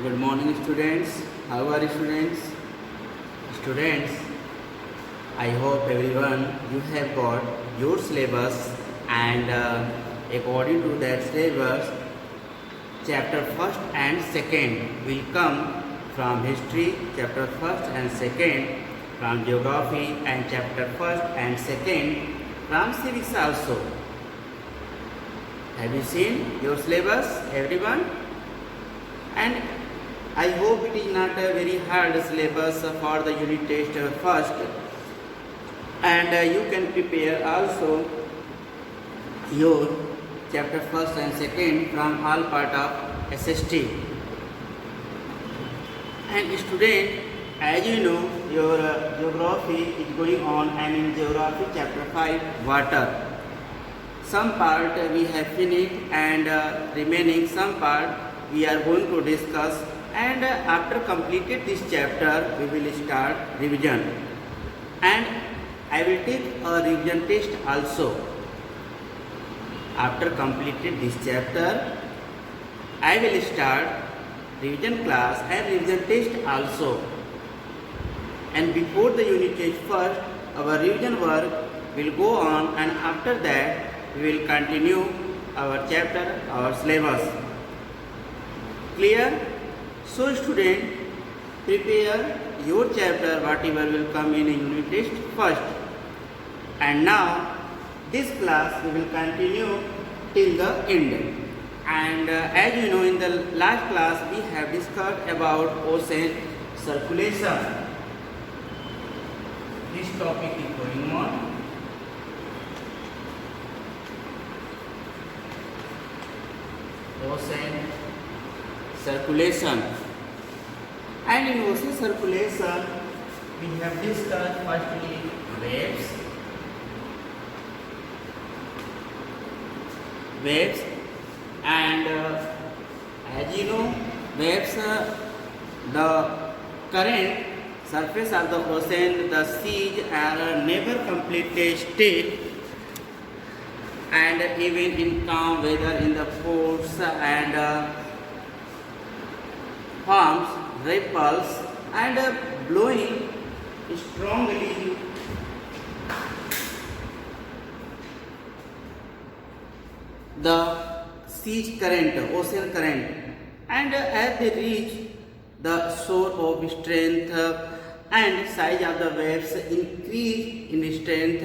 Good morning, students. How are you, students? Students, I hope everyone you have got your syllabus and according to that syllabus, chapter first and second will come from history, chapter first and second from geography, and chapter first and second from civics also. Have you seen your syllabus, everyone? And I hope it is not a very hard syllabus for the unit test first, and you can prepare also your chapter first and second from all part of SST. And student, as you know, your geography is going on, and in geography chapter 5 water. Some part we have finished, and remaining some part we are going to discuss, and after completed this chapter we will start revision, and I will take a revision test also. After completed this chapter I will start revision class and revision test also, and before the unit test first our revision work will go on, and after that we will continue our chapter, our syllabus. Clear? So student, prepare your chapter whatever will come in unit test first. And now this class we will continue till the end. And as you know, in the last class we have discussed about ocean circulation. This topic is going on. Ocean circulation. And in ocean circulation we have discussed firstly waves, and as you know, waves, the current surface of the ocean, the seas are never completely still, and even in calm weather in the ports and forms ripples and blowing strongly the sea current, ocean current, and as they reach the shore of strength and size of the waves increase in strength,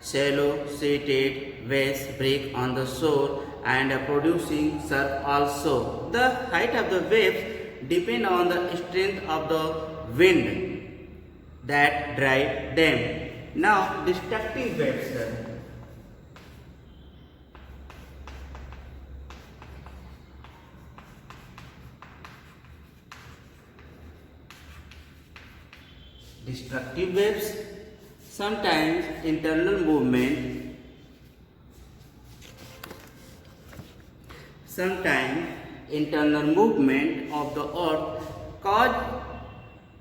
shallow seated waves break on the shore and producing surf also. The height of the waves depend on the strength of the wind that drive them. Now destructive waves. Destructive waves, sometimes internal movement, of the earth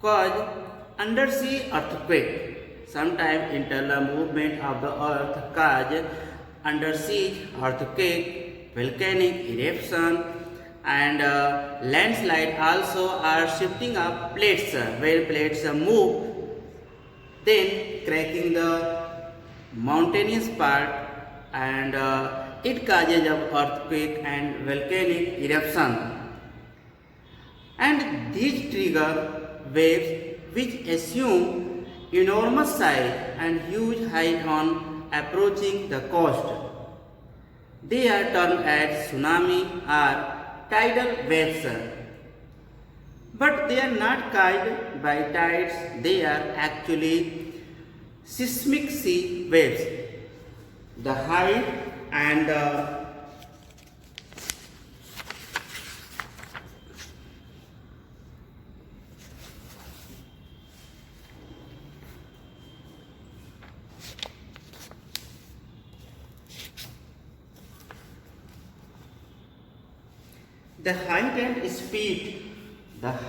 cause undersea earthquake. Sometimes internal movement of the earth cause undersea earthquake, volcanic eruption, and landslide also are shifting of plates. Where plates move, then cracking the mountainous part, and it causes of earthquake and volcanic eruption, and these trigger waves which assume enormous size and huge height on approaching the coast. They are termed as tsunami or tidal waves, but they are not caused by tides, they are actually seismic sea waves. The height and the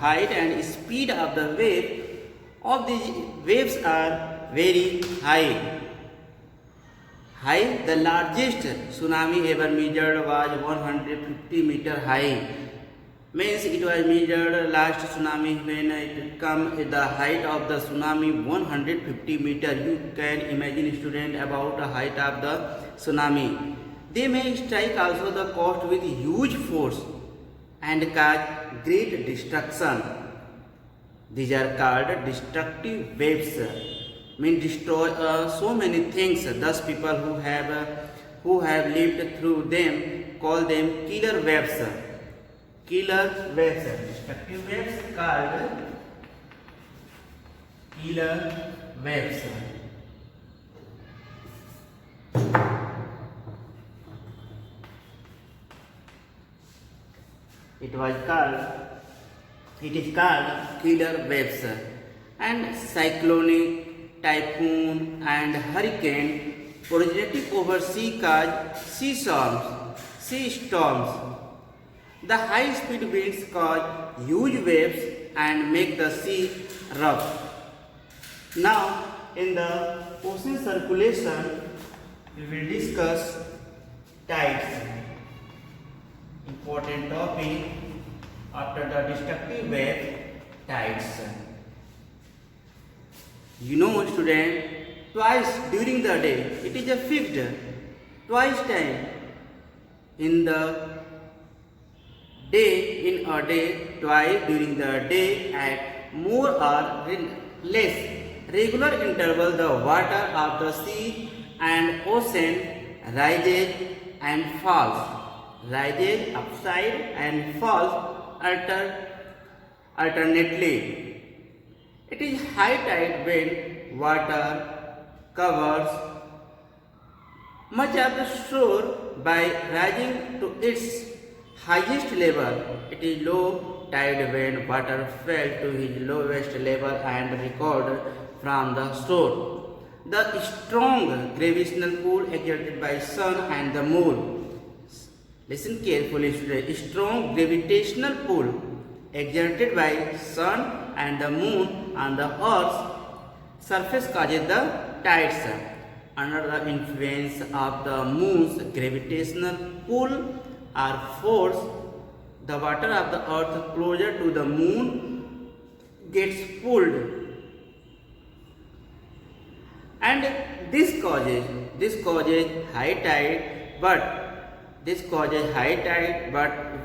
height and speed of the waves are very high. The largest tsunami ever measured was 150 meter high, Means it was measured last tsunami when it come at the height of the tsunami 150 meter. You can imagine student about the height of the tsunami. They may strike also the coast with huge force and cause great destruction. These are called destructive waves. Mean destroy so many things. Thus people who have lived through them call them killer waves. Killer waves. Destructive waves called killer waves. It is called killer waves. And cyclonic, typhoon and hurricane originating over sea cause sea storms. The high speed winds cause huge waves and make the sea rough. Now, in the ocean circulation, we will discuss tides. Important topic after the destructive wave, tides. You know, student, twice during the day, it is a fixed, twice time in the day, in a day, twice during the day at more or less regular interval, the water of the sea and ocean rises and falls, rises upside and falls alternately. It is high tide when water covers much of the shore by rising to its highest level. It is low tide when water fell to its lowest level and recorded from the shore. The strong gravitational pull exerted by sun and the moon. Listen carefully, students. Strong gravitational pull exerted by sun and the moon on the earth's surface causes the tides. Under the influence of the moon's gravitational pull or force, the water of the earth closer to the moon gets pulled, and this causes high tide. But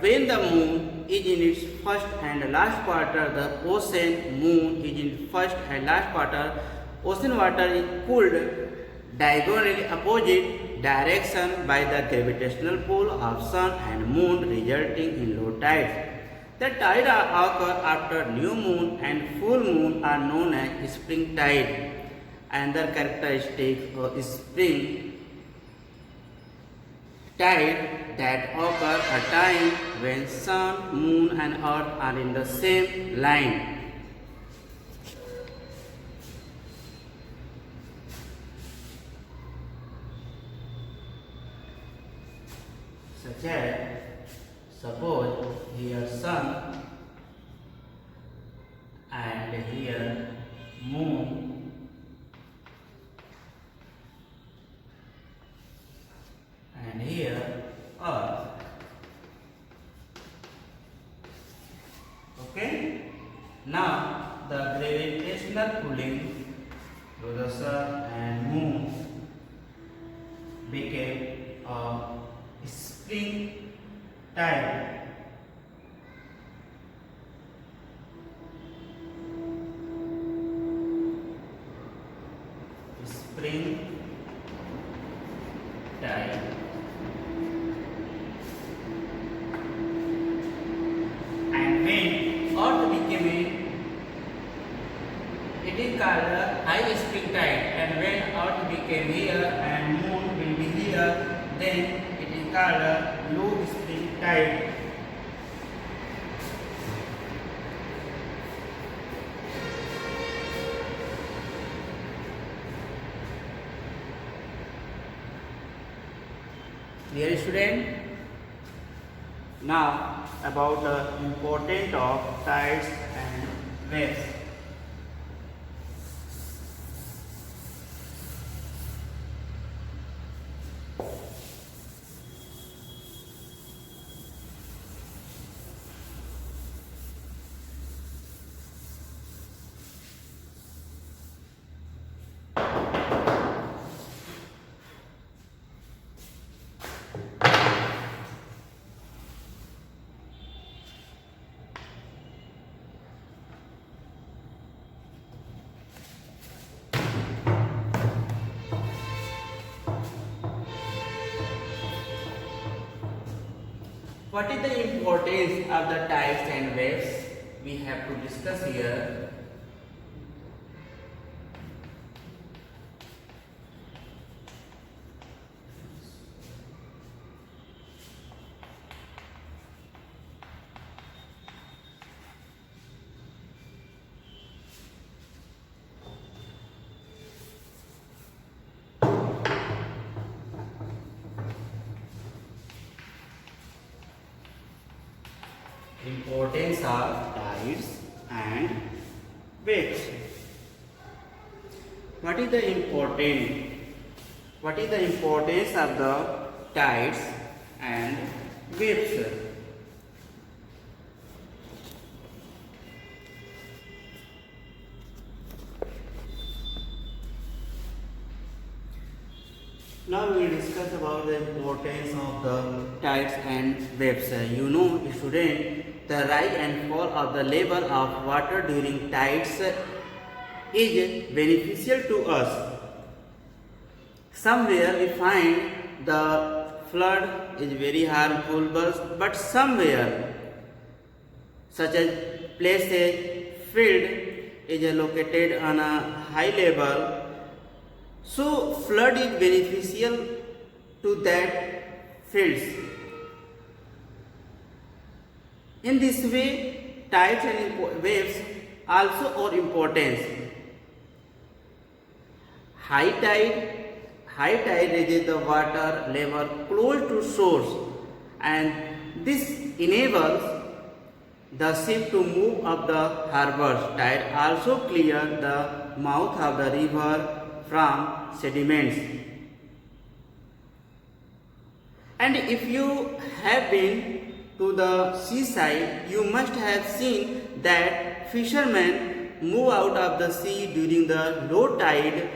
when the moon is in its first and last quarter, the moon is in first and last quarter, ocean water is pulled diagonally opposite direction by the gravitational pull of sun and moon, resulting in low tides. The tides occur after new moon and full moon are known as spring tide. Another characteristic of spring tide that occur a time when sun, moon and earth are in the same line. Such as, suppose here sun and here moon and here earth. Okay? Now the gravitational pulling to the sun and moon became a spring tide. Spring tide. And when earth became it is called a high spring tide, and when earth became here and moon will be here, then it is called a low spring tide. Clear, student? Now about the importance of tides and waves. What is the importance of the tides and waves? We have to discuss here. Importance of tides and waves. What is the importance of the tides and waves? Now we will discuss about the importance of the tides and waves. You know, student, the rise and fall of the level of water during tides is beneficial to us. Somewhere we find the flood is very harmful, but somewhere, such as places, field is located on a high level, so flood is beneficial to that fields. In this way, tides and waves also are importance. High tide raises the water level close to shores, and this enables the ship to move up the harbors. Tide also clear the mouth of the river from sediments. And if you have been to the seaside, you must have seen that fishermen move out of the sea during the low tide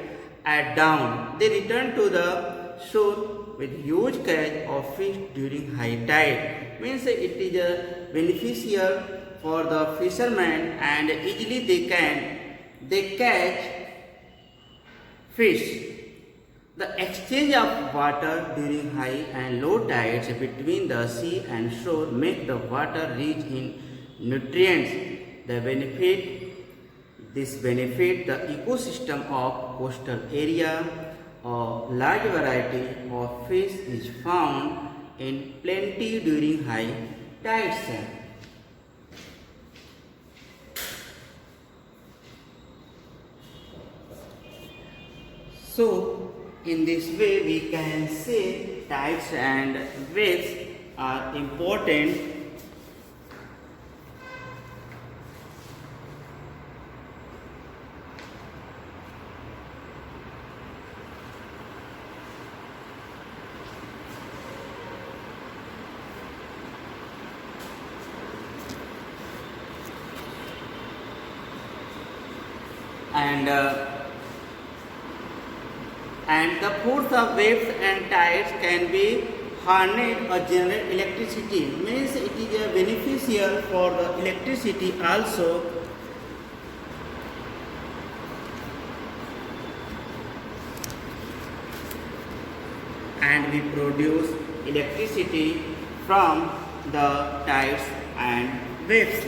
at dawn. They return to the shore with huge catch of fish during high tide. Means it is beneficial for the fishermen, and easily they catch fish. The exchange of water during high and low tides between the sea and shore make the water rich in nutrients. This benefit the ecosystem of coastal area. A large variety of fish is found in plenty during high tides. So, in this way we can say tides and waves are important. And the force of waves and tides can be harnessed or generate electricity. Means it is beneficial for the electricity also. And we produce electricity from the tides and waves.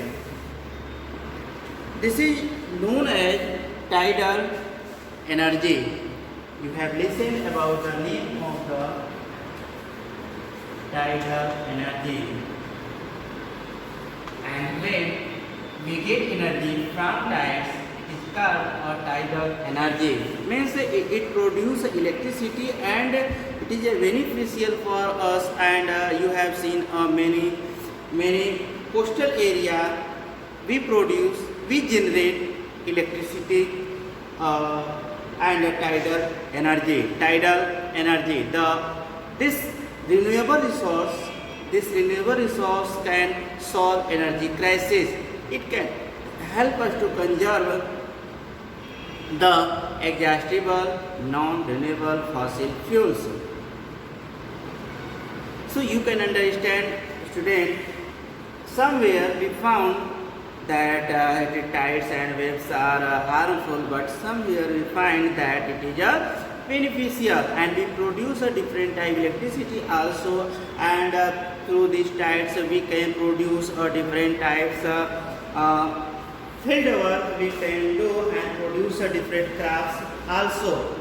This is known as tidal energy. You have listened about the name of the tidal energy. And when we get energy from tides, it is called a tidal energy. Means it produces electricity, and it is beneficial for us. And you have seen many coastal area we generate electricity and tidal energy. This renewable resource can solve energy crisis. It can help us to conserve the exhaustible non-renewable fossil fuels. So you can understand, student, somewhere we found that the tides and waves are harmful, but somewhere we find that it is beneficial, and we produce a different type electricity also, and through these types we can produce different types field work we can do and produce different crafts also.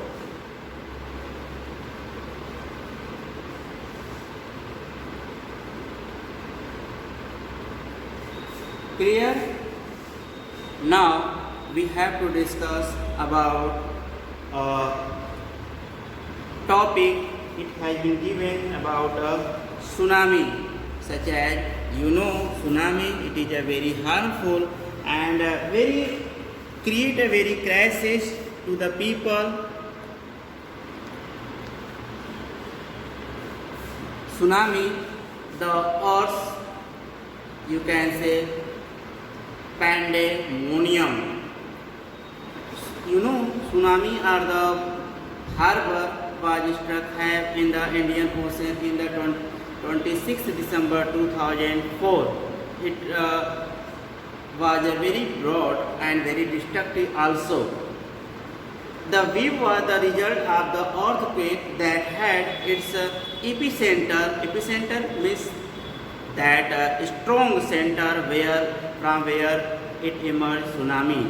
Clear? Now we have to discuss about topic. It has been given about tsunami, such as tsunami. It is a very harmful and very create a very crisis to the people. Tsunami, the earth, you can say pandemonium. Tsunami are the harbor was struck in the Indian Ocean in the 26th December 2004. It was a very broad and very destructive also. The wave was the result of the earthquake that had its epicenter. Epicenter means that strong center from where it emerged tsunami,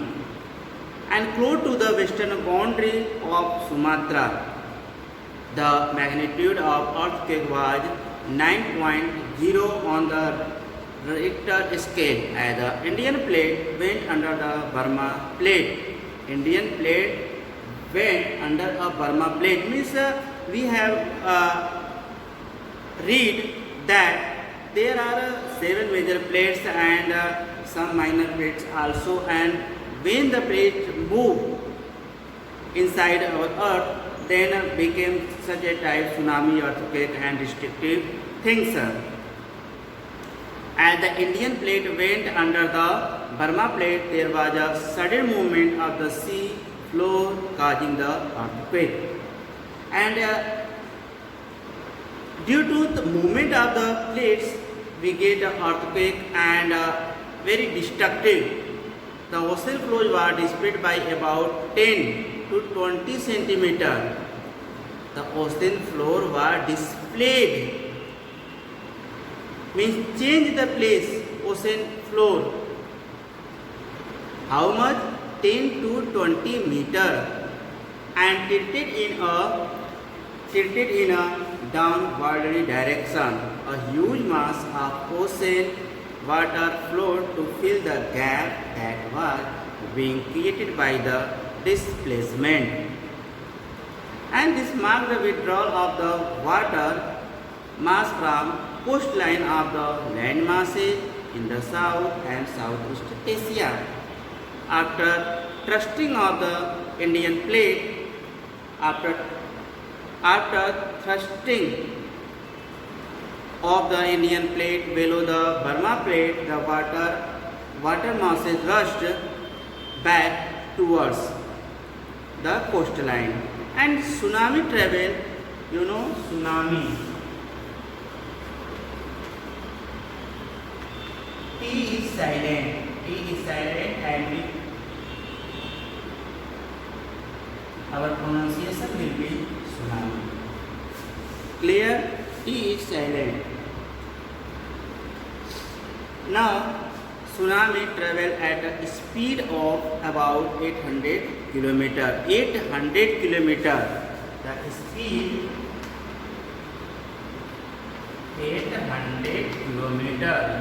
and close to the western boundary of Sumatra. The magnitude of earthquake was 9.0 on the Richter scale, as the Indian plate went under the Burma plate. Indian plate went under a Burma plate means we have read that there are 7 major plates and some minor plates also, and when the plate move inside our earth, then became such a type tsunami, earthquake and destructive things. As the Indian plate went under the Burma plate, there was a sudden movement of the sea floor causing the earthquake. And due to the movement of the plates, we get an earthquake and very destructive. The ocean floor was displayed by about 10 to 20 centimeter. The ocean floor was displayed, means change the place, ocean floor. How much? 10 to 20 meter, and tilted in a downward direction. A huge mass of ocean water flowed to fill the gap that was being created by the displacement. And this marked the withdrawal of the water mass from coastline of the land masses in the South and Southeast Asia. After thrusting of the Indian plate, after thrusting of the Indian plate below the Burma plate, the water masses rushed back towards the coastline. And tsunami travel, tsunami. T is silent. T is silent, and our pronunciation will be tsunami. Clear? T is silent. Now, tsunami travel at a speed of about 800 km. 800 km. The speed 800 km.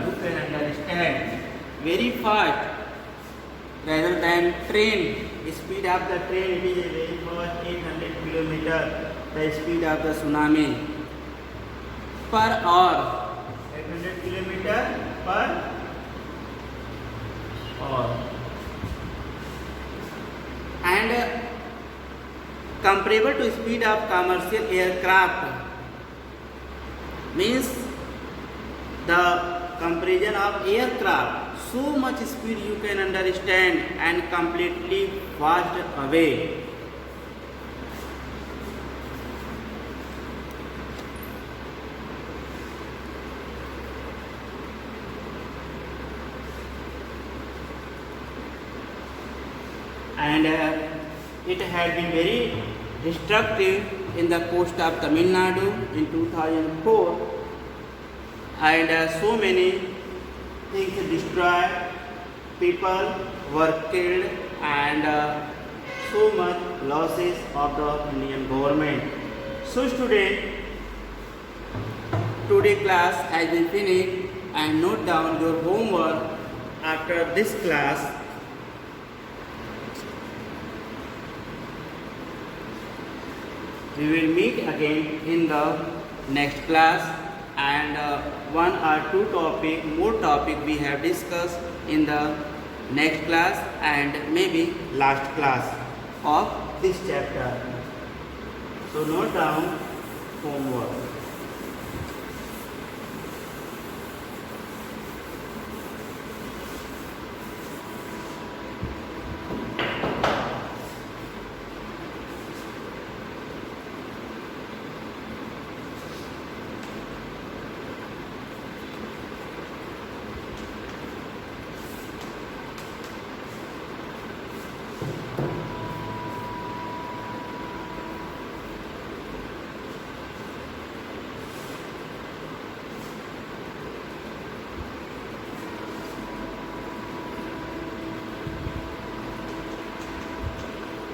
You can understand. Very fast. Rather than train. The speed of the train, it is a very fast 800 km. The speed of the tsunami per hour. 800 km per hour. And comparable to speed of commercial aircraft, means the comparison of aircraft, so much speed you can understand, and completely fast away. And it had been very destructive in the coast of Tamil Nadu in 2004, and so many things destroyed, people were killed, and so much losses of the Indian government. So student, today class has been finished, and note down your homework after this class. We will meet again in the next class, and one or two more topic we have discussed in the next class and maybe last class of this chapter. So note down homework.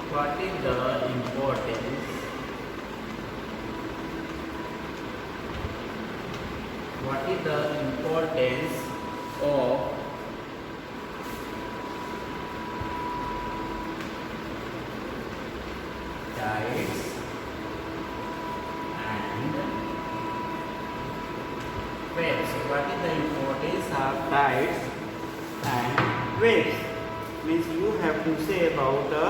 What is the importance? What is the importance of tides and waves? What is the importance of tides and waves? Means you have to say about the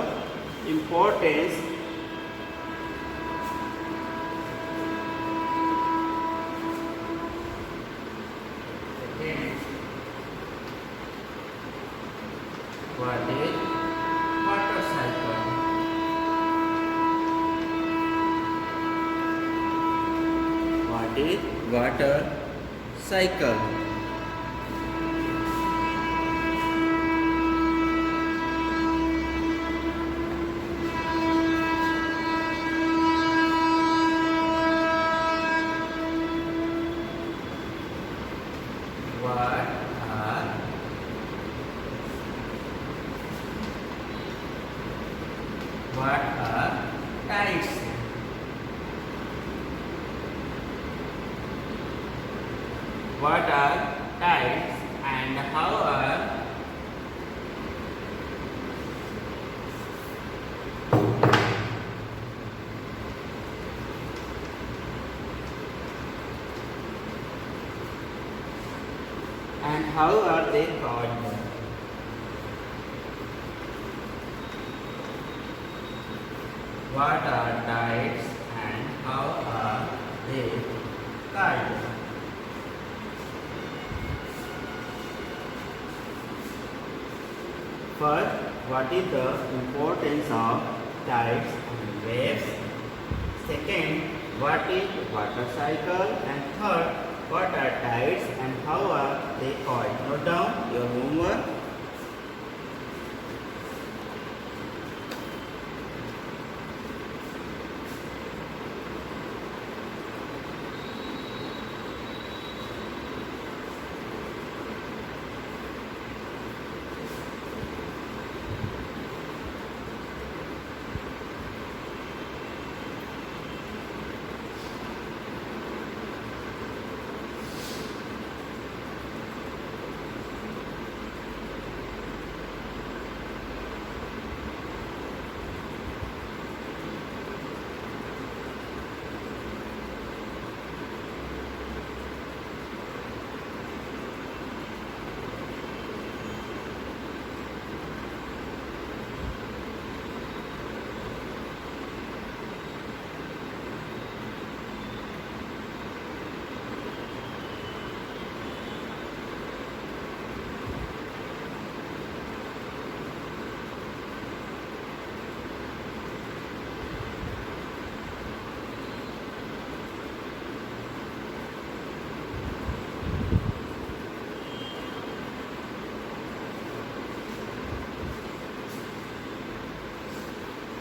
importance what is water cycle? What is water cycle? What are tides? What are tides and how are they caused? What are tides and how are they caused? First, what is the importance of tides and waves? Second, what is water cycle? And third, what are tides and how are they caused? Note down your homework.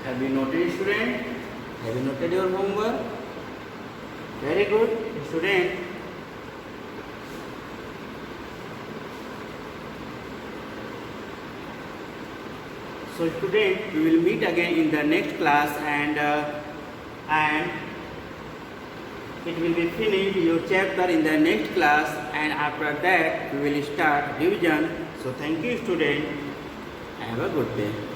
Have you noted, student? Have you noted your homework? Very good, student. So student, we will meet again in the next class, and it will be finished your chapter in the next class, and after that we will start revision. So thank you student. Have a good day.